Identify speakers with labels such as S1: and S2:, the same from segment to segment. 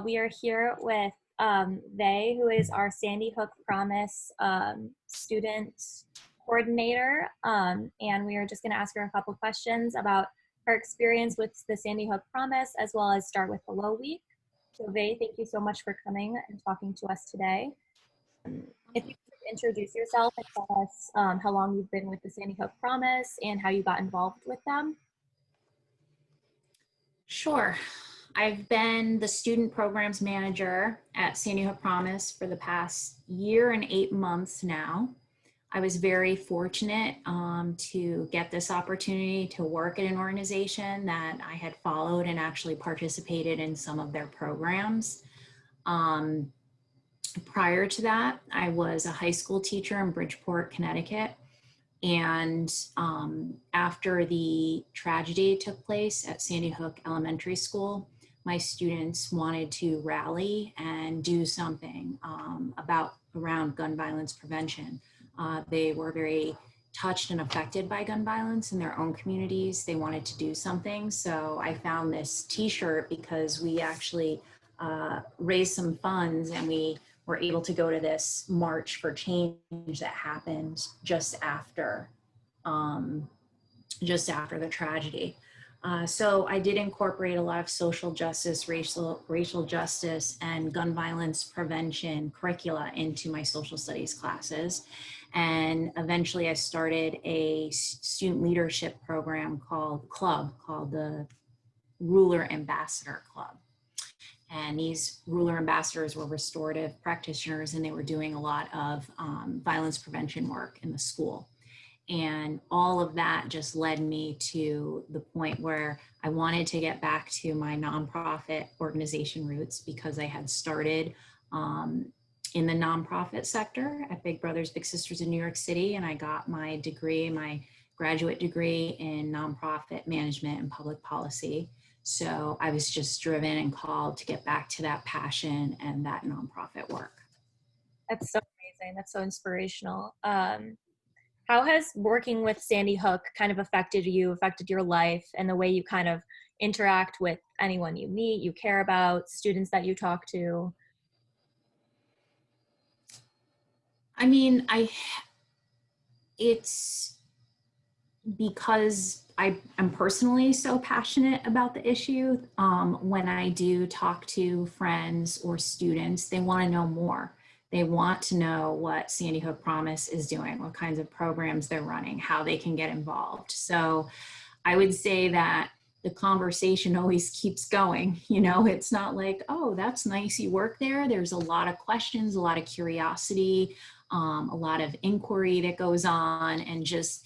S1: We are here with Vae, who is our Sandy Hook Promise student coordinator, and we are just going to ask her a couple questions about her experience with the Sandy Hook Promise, as well as start with Hello Week. So Vae, thank you so much for coming and talking to us today. If you could introduce yourself and tell us how long you've been with the Sandy Hook Promise and how you got involved with them.
S2: Sure. I've been the student programs manager at Sandy Hook Promise for the past year and 8 months now. I was very fortunate to get this opportunity to work at an organization that I had followed and actually participated in some of their programs. Prior to that, I was a high school teacher in Bridgeport, Connecticut. And after the tragedy took place at Sandy Hook Elementary School, my students wanted to rally and do something around gun violence prevention. They were very touched and affected by gun violence in their own communities. They wanted to do something. So I found this t-shirt because we actually raised some funds and we were able to go to this March for Change that happened just after the tragedy. So I did incorporate a lot of social justice, racial justice, and gun violence prevention curricula into my social studies classes. And eventually I started a student leadership program called the Ruler Ambassador Club. And these ruler ambassadors were restorative practitioners, and they were doing a lot of violence prevention work in the school. And all of that just led me to the point where I wanted to get back to my nonprofit organization roots, because I had started in the nonprofit sector at Big Brothers Big Sisters in New York City, and I got my degree, my graduate degree in nonprofit management and public policy. So I was just driven and called to get back to that passion and that nonprofit work.
S1: That's so amazing. That's so inspirational. How has working with Sandy Hook kind of affected your life, and the way you kind of interact with anyone you meet, you care about, students that you talk to?
S2: I mean, it's because I'm personally so passionate about the issue. When I do talk to friends or students, they want to know more. They want to know what Sandy Hook Promise is doing, what kinds of programs they're running, how they can get involved. So I would say that the conversation always keeps going. You know, it's not like, oh, that's nice, you work there. There's a lot of questions, a lot of curiosity, a lot of inquiry that goes on, and just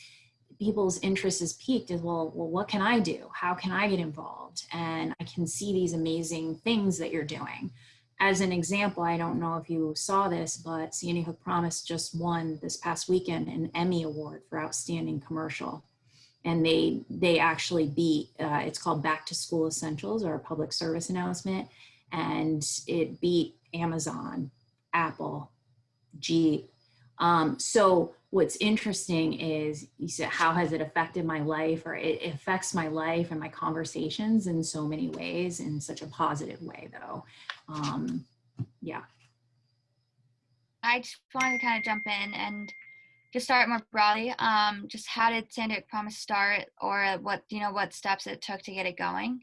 S2: people's interest is piqued as well, what can I do? How can I get involved? And I can see these amazing things that you're doing. As an example, I don't know if you saw this, but Sandy Hook Promise just won this past weekend an Emmy Award for Outstanding Commercial. And they actually beat, it's called Back to School Essentials, or a public service announcement. And it beat Amazon, Apple, Jeep. So what's interesting is, you said, how has it affected my life? Or it affects my life and my conversations in so many ways, in such a positive way though. Yeah.
S3: I just wanted to kind of jump in and just start more broadly. Just how did Sandy Hook Promise start, or what steps it took to get it going?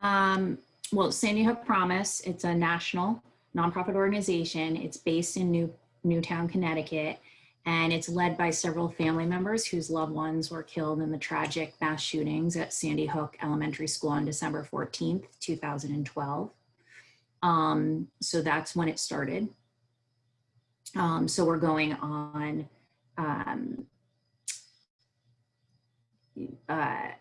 S2: Well, Sandy Hook Promise, it's a national nonprofit organization. It's based in Newtown, Connecticut, and it's led by several family members whose loved ones were killed in the tragic mass shootings at Sandy Hook Elementary School on December 14th, 2012. So that's when it started. So we're going on,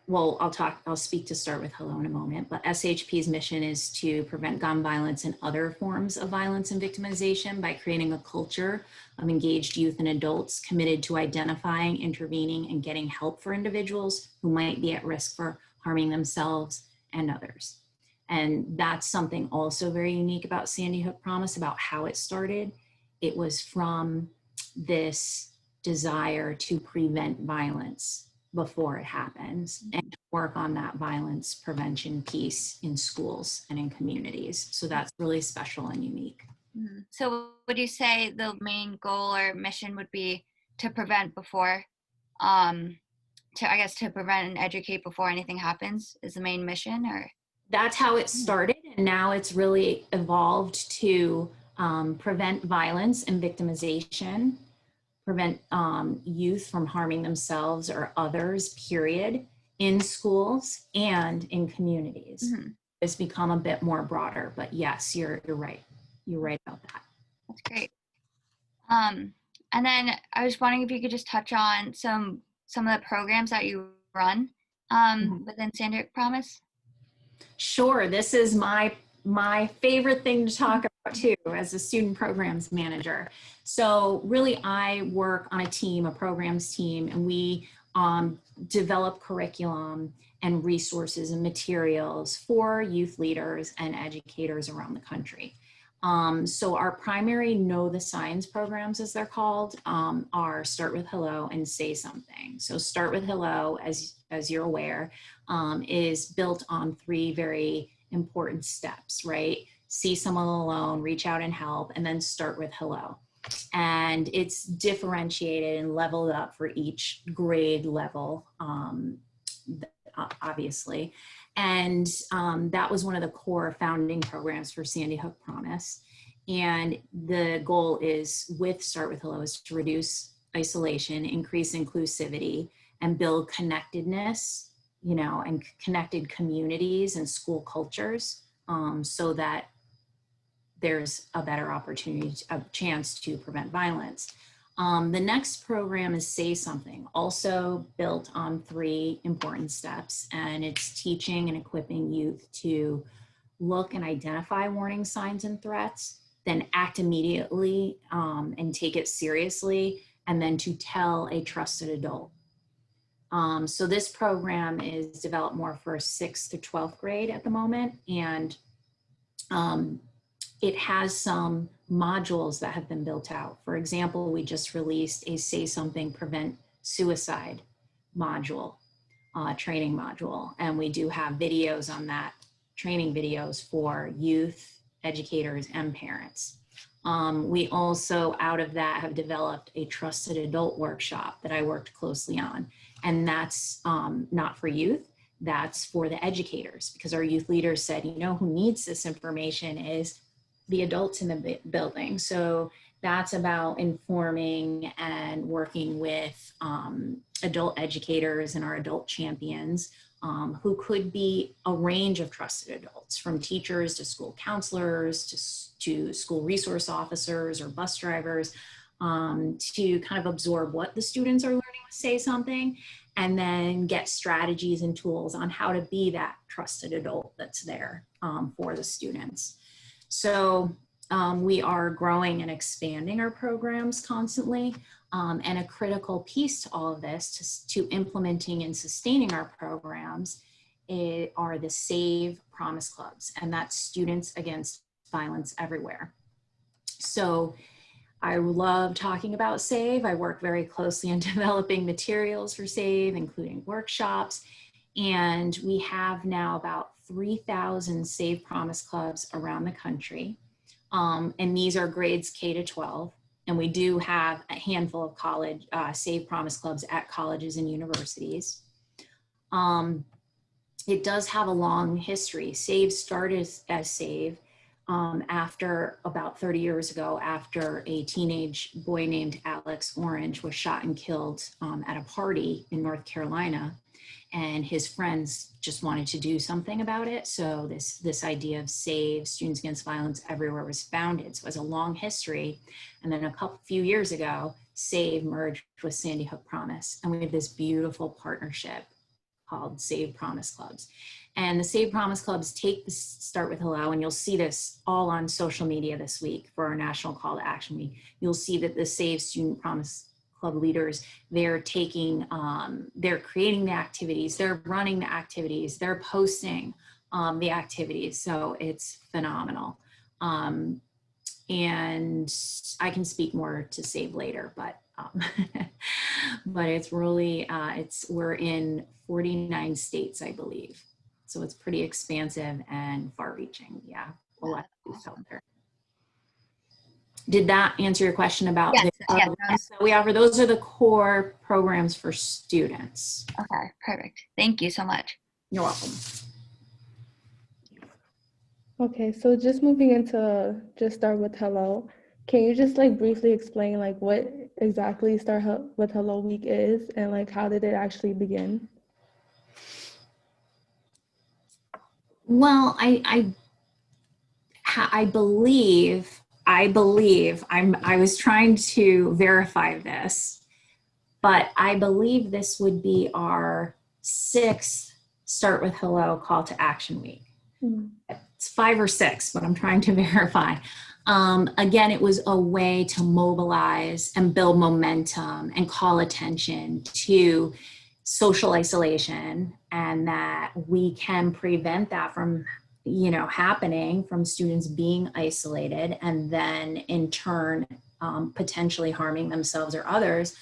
S2: well, I'll speak to start with Hello in a moment, but SHP's mission is to prevent gun violence and other forms of violence and victimization by creating a culture of engaged youth and adults committed to identifying, intervening, and getting help for individuals who might be at risk for harming themselves and others. And that's something also very unique about Sandy Hook Promise, about how it started. It was from this desire to prevent violence before it happens, and work on that violence prevention piece in schools and in communities. So that's really special and unique.
S3: So would you say the main goal or mission would be to prevent before, to prevent and educate before anything happens is the main mission? Or
S2: that's how it started, and now it's really evolved to prevent violence and victimization, prevent youth from harming themselves or others, period, in schools and in communities. It's become a bit more broader, but yes, you're right. You're right about that.
S3: That's great. And then I was wondering if you could just touch on some of the programs that you run within Sandy Hook Promise.
S2: Sure. This is my favorite thing to talk about too, as a student programs manager. So really I work on a programs team, and we develop curriculum and resources and materials for youth leaders and educators around the country. So our primary Know the Signs programs, as they're called, are Start with Hello and Say Something. So Start with Hello, as you're aware, is built on 3 very important steps, right? See someone alone, reach out and help, and then start with hello. And it's differentiated and leveled up for each grade level, obviously. And that was one of the core founding programs for Sandy Hook Promise. And the goal is, with Start with Hello, is to reduce isolation, increase inclusivity, and build connectedness, and connected communities and school cultures, so that there's a better opportunity, a chance to prevent violence. The next program is Say Something, also built on 3 important steps, and it's teaching and equipping youth to look and identify warning signs and threats, then act immediately and take it seriously, and then to tell a trusted adult. So this program is developed more for 6th to 12th grade at the moment, and it has some modules that have been built out. For example, we just released a Say Something Prevent Suicide module, training module, and we do have videos on that, training videos for youth, educators, and parents. We also, out of that, have developed a Trusted Adult workshop that I worked closely on, and that's not for youth. That's for the educators, because our youth leaders said, who needs this information is the adults in the building. So that's about informing and working with adult educators and our adult champions, who could be a range of trusted adults, from teachers to school counselors to school resource officers or bus drivers, to kind of absorb what the students are learning with Say Something, and then get strategies and tools on how to be that trusted adult that's there for the students. So we are growing and expanding our programs constantly, and a critical piece to all of this, to implementing and sustaining our programs, are the SAVE Promise Clubs, and that's Students Against Violence Everywhere. So I love talking about SAVE. I work very closely on developing materials for SAVE, including workshops, and we have now about 3,000 SAVE Promise Clubs around the country. And these are grades K to 12. And we do have a handful of college SAVE Promise Clubs at colleges and universities. It does have a long history. SAVE started as SAVE after about 30 years ago, after a teenage boy named Alex Orange was shot and killed at a party in North Carolina. And his friends just wanted to do something about it. So this idea of SAVE, Students Against Violence Everywhere, was founded. So it has a long history. And then few years ago, SAVE merged with Sandy Hook Promise. And we have this beautiful partnership called SAVE Promise Clubs. And the SAVE Promise Clubs take the Start with Hello, and you'll see this all on social media this week for our National Call to Action Week. You'll see that the SAVE Student Promise Club leaders, they're taking, they're creating the activities, they're running the activities, they're posting the activities. So it's phenomenal. and I can speak more to Save later, but but it's really, we're in 49 states, I believe. So it's pretty expansive and far reaching. Yeah, a lot of youth out there. Did that answer your question about
S3: Yes,
S2: the
S3: yes.
S2: programs that we offer? Those are the core programs for students.
S3: Okay, perfect. Thank you so much.
S2: You're welcome.
S4: Okay, so just moving into just Start with Hello, can you just like briefly explain like what exactly with Hello Week is and like how did it actually begin?
S2: Well, I believe I was trying to verify this, but I believe this would be our 6th Start with Hello call to action week. It's 5 or 6, but I'm trying to verify. Again, it was a way to mobilize and build momentum and call attention to social isolation, and that we can prevent that from, happening, from students being isolated and then in turn potentially harming themselves or others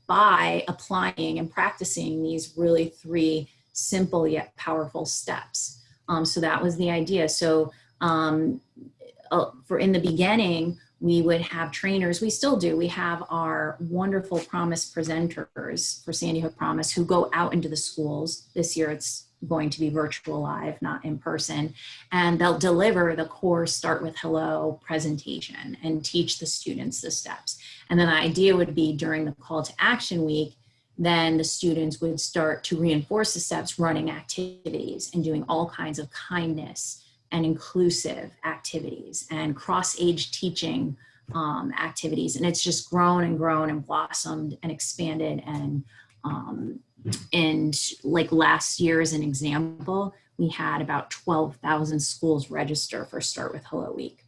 S2: by applying and practicing these really 3 simple yet powerful steps. So that was the idea. So for in the beginning, we would have trainers. We still do. We have our wonderful Promise presenters for Sandy Hook Promise who go out into the schools. This year it's going to be virtual live, not in person. And they'll deliver the core Start with Hello presentation and teach the students the steps. And then the idea would be during the call to action week, then the students would start to reinforce the steps, running activities and doing all kinds of kindness and inclusive activities and cross-age teaching activities. And it's just grown and grown and blossomed and expanded. And like last year as an example, we had about 12,000 schools register for Start with Hello Week.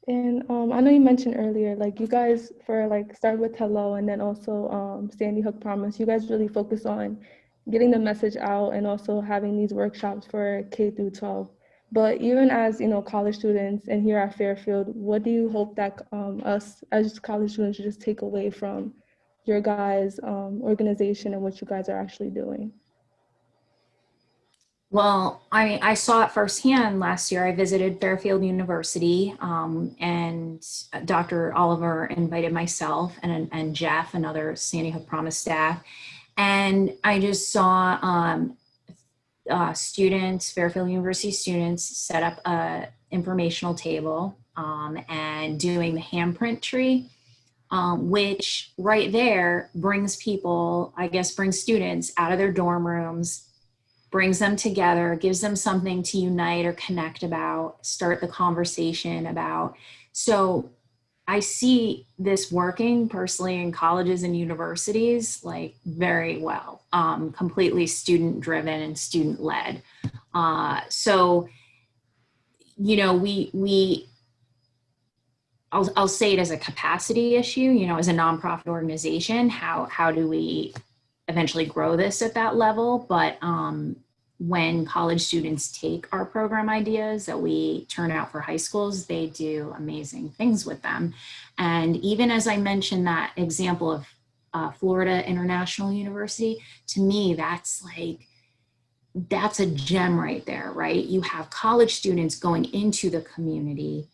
S4: And I know you mentioned earlier, like you guys for like Start with Hello and then also Sandy Hook Promise, you guys really focus on getting the message out and also having these workshops for K through 12. But even as, college students and here at Fairfield, what do you hope that us as college students should just take away from your guys' organization and what you guys are actually doing?
S2: Well, I saw it firsthand last year. I visited Fairfield University, and Dr. Oliver invited myself and Jeff, another Sandy Hook Promise staff, and I just saw students, Fairfield University students, set up a informational table and doing the handprint tree, which right there brings people, brings students out of their dorm rooms, brings them together, gives them something to unite or connect about, start the conversation about. So I see this working personally in colleges and universities like very well, completely student driven and student led. So, I'll say it as a capacity issue, as a nonprofit organization, how do we eventually grow this at that level? But when college students take our program ideas that we turn out for high schools, they do amazing things with them. And even as I mentioned that example of Florida International University, to me, that's a gem right there, right? You have college students going into the community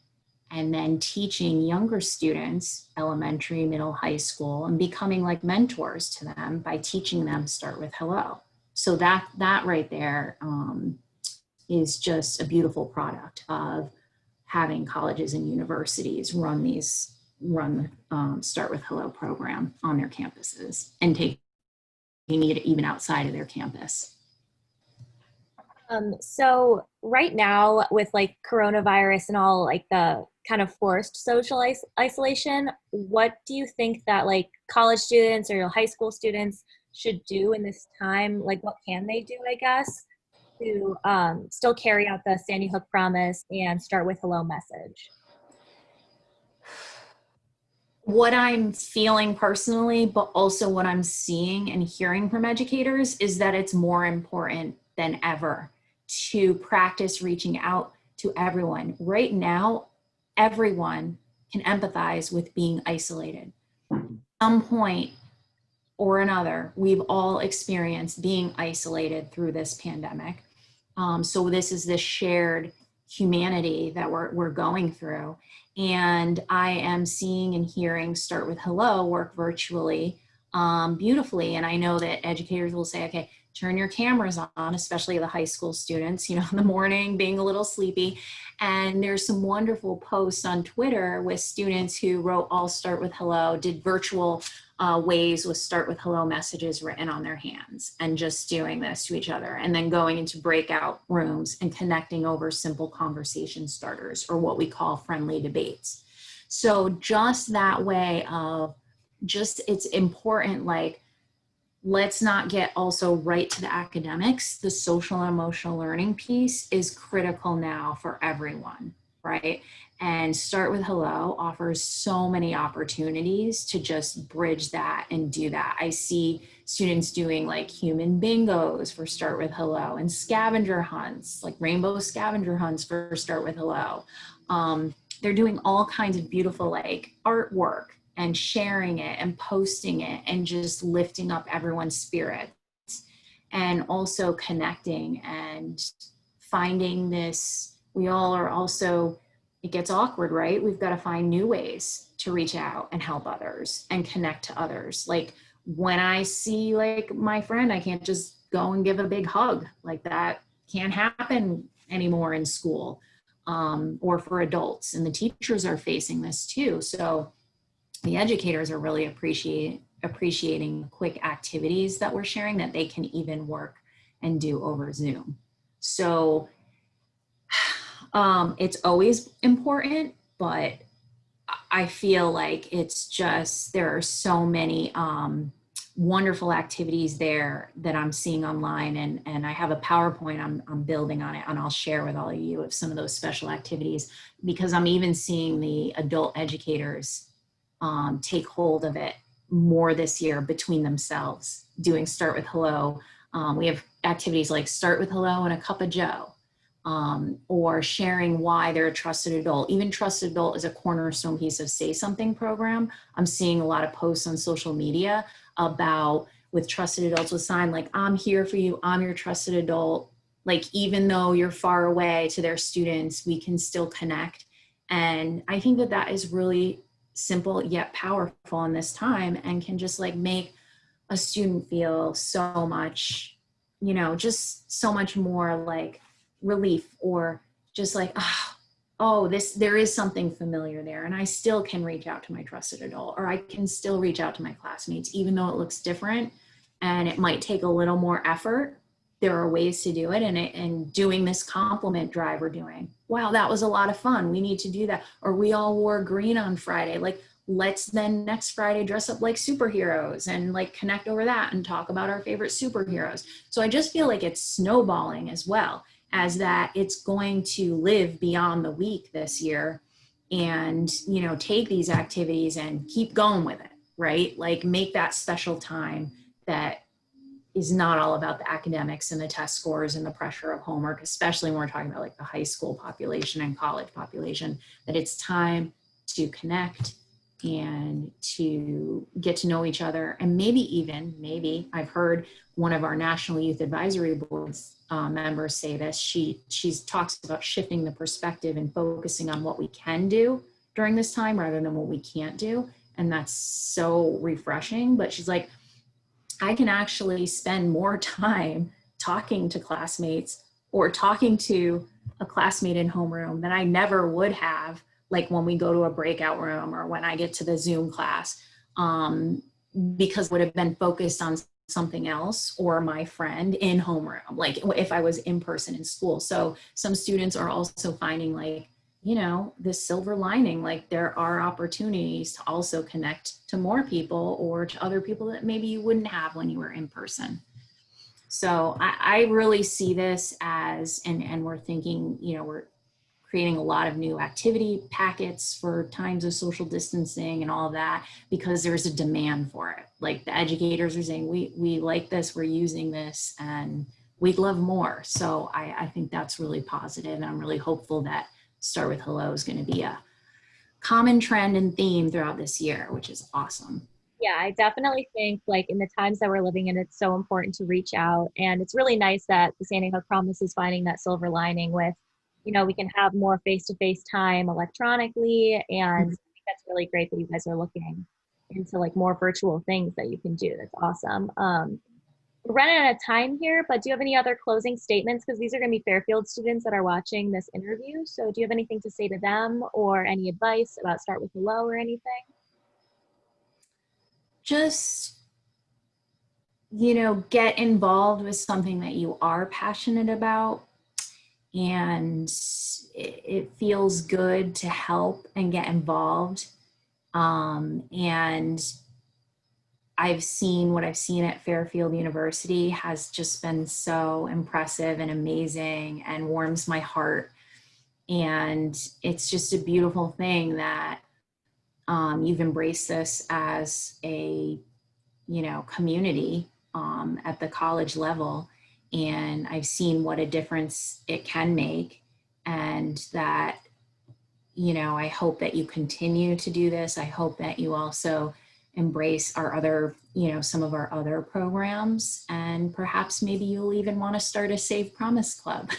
S2: and then teaching younger students, elementary, middle, high school, and becoming like mentors to them by teaching them Start with Hello. So that right there is just a beautiful product of having colleges and universities run Start with Hello program on their campuses and taking it even outside of their campus.
S1: So right now with like coronavirus and all like the kind of forced social isolation, what do you think that like college students or your high school students should do in this time? Like what can they do, I guess, to still carry out the Sandy Hook Promise and Start with Hello message?
S2: What I'm feeling personally, but also what I'm seeing and hearing from educators is that it's more important than ever to practice reaching out to everyone. Right now, everyone can empathize with being isolated. At some point or another, we've all experienced being isolated through this pandemic. So this is this shared humanity that we're going through. And I am seeing and hearing Start with Hello work virtually beautifully. And I know that educators will say, okay, turn your cameras on, especially the high school students, you know, in the morning, being a little sleepy. And there's some wonderful posts on Twitter with students who wrote all Start with Hello, did virtual ways with Start with Hello messages written on their hands and just doing this to each other, and then going into breakout rooms and connecting over simple conversation starters, or what we call friendly debates. So just that way of just, it's important, like, let's not get also right to the academics. The social and emotional learning piece is critical now for everyone, right? And Start with Hello offers so many opportunities to just bridge that and do that. I see students doing like human bingos for Start with Hello, and scavenger hunts, like rainbow scavenger hunts for Start with Hello. They're doing all kinds of beautiful like artwork and sharing it and posting it and just lifting up everyone's spirits, and also connecting and finding this. We all are also, it gets awkward, right? We've got to find new ways to reach out and help others and connect to others. Like when I see like my friend, I can't just go and give a big hug. Like that can't happen anymore in school or for adults. And the teachers are facing this too. So the educators are really appreciating quick activities that we're sharing that they can even work and do over Zoom. So it's always important, but I feel like it's just, there are so many wonderful activities there that I'm seeing online, and I have a PowerPoint I'm building on it, and I'll share with all of you of some of those special activities, because I'm even seeing the adult educators take hold of it more this year between themselves, doing Start with Hello. We have activities like Start with Hello and a Cup of Joe, or sharing why they're a trusted adult. Even Trusted Adult is a cornerstone piece of Say Something program. I'm seeing a lot of posts on social media about, with Trusted Adults with sign, like, I'm here for you, I'm your trusted adult. Like, even though you're far away, to their students, we can still connect. And I think that that is really simple yet powerful in this time, and can just like make a student feel so much, you know, just so much more like relief, or just like, oh, there is something familiar there, and I still can reach out to my trusted adult, or I can still reach out to my classmates, even though it looks different and it might take a little more effort. There are ways to do it, and doing this compliment drive we're doing. Wow, that was a lot of fun. We need to do that. Or we all wore green on Friday. Like, let's then next Friday dress up like superheroes and like connect over that and talk about our favorite superheroes. So I just feel like it's snowballing, as well as that it's going to live beyond the week this year, and, you know, take these activities and keep going with it, right? Like, make that special time that is not all about the academics and the test scores and the pressure of homework, especially when we're talking about like the high school population and college population, that it's time to connect and to get to know each other. And maybe I've heard one of our National Youth Advisory Boards members say this. She talks about shifting the perspective and focusing on what we can do during this time rather than what we can't do. And that's so refreshing. But she's like, I can actually spend more time talking to classmates or talking to a classmate in homeroom than I never would have, like when we go to a breakout room or when I get to the Zoom class, because would have been focused on something else or my friend in homeroom, like if I was in person in school. So some students are also finding, like, you know, this silver lining, like there are opportunities to also connect to more people or to other people that maybe you wouldn't have when you were in person. So I really see this as, and we're thinking, you know, we're creating a lot of new activity packets for times of social distancing and all of that, because there's a demand for it. Like the educators are saying, we like this, we're using this, and we'd love more. So I think that's really positive, and I'm really hopeful that Start with Hello is going to be common trend and theme throughout this year, which is awesome.
S1: Yeah, I definitely think like in the times that we're living in, it's so important to reach out. And it's really nice that the Sandy Hook Promise is finding that silver lining with, we can have more face-to-face time electronically. And I think that's really great that you guys are looking into like more virtual things that you can do. That's awesome. We're running out of time here, but do you have any other closing statements? Because these are going to be Fairfield students that are watching this interview. So do you have anything to say to them or any advice about Start with Hello or anything?
S2: Just, get involved with something that you are passionate about, and it feels good to help and get involved. And I've seen what I've seen at Fairfield University has just been so impressive and amazing and warms my heart. And it's just a beautiful thing that you've embraced this as a, community at the college level. And I've seen what a difference it can make. And that, I hope that you continue to do this. I hope that you also embrace our other, some of our other programs, and perhaps maybe you'll even want to start a Save Promise Club.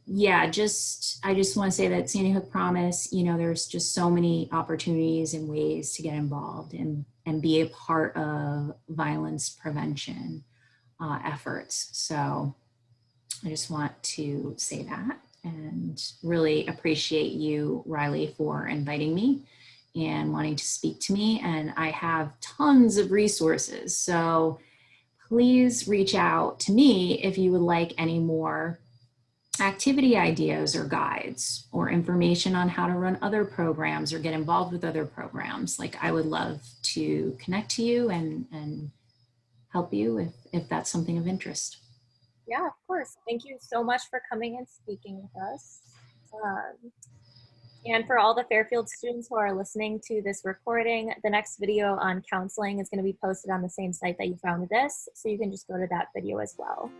S2: Yeah, I just want to say that Sandy Hook Promise, there's just so many opportunities and ways to get involved and be a part of violence prevention efforts. So I just want to say that and really appreciate you, Riley, for inviting me and wanting to speak to me. And I have tons of resources. So please reach out to me if you would like any more activity ideas or guides or information on how to run other programs or get involved with other programs. Like, I would love to connect to you and help you if that's something of interest.
S1: Yeah, of course. Thank you so much for coming and speaking with us. And for all the Fairfield students who are listening to this recording, the next video on counseling is going to be posted on the same site that you found this. So you can just go to that video as well.